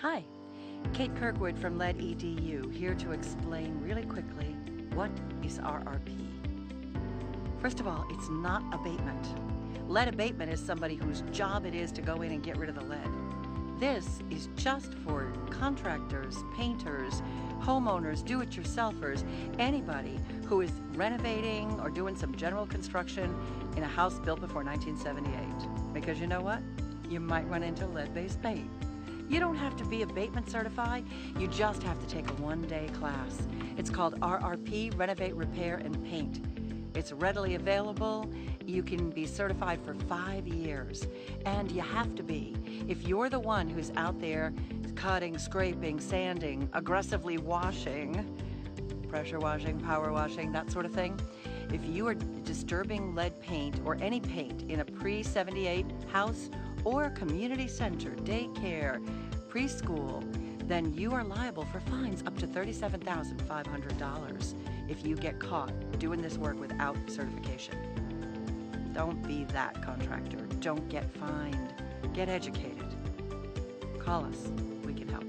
Hi, Kate Kirkwood from Lead EDU here to explain really quickly what is RRP. First of all, it's not abatement. Lead abatement is somebody whose job it is to go in and get rid of the lead. This is just for contractors, painters, homeowners, do-it-yourselfers, anybody who is renovating or doing some general construction in a house built before 1978. Because you know what? You might run into lead-based paint. You don't have to be abatement certified, you just have to take a one-day class. It's called RRP, Renovate, Repair, and Paint. It's readily available. You can be certified for 5 years. And you have to be. If you're the one who's out there cutting, scraping, sanding, aggressively washing, pressure washing, power washing, that sort of thing, if you are disturbing lead paint or any paint in a pre-78 house or community center, daycare, preschool, then you are liable for fines up to $37,500 if you get caught doing this work without certification. Don't be that contractor. Don't get fined. Get educated. Call us. We can help.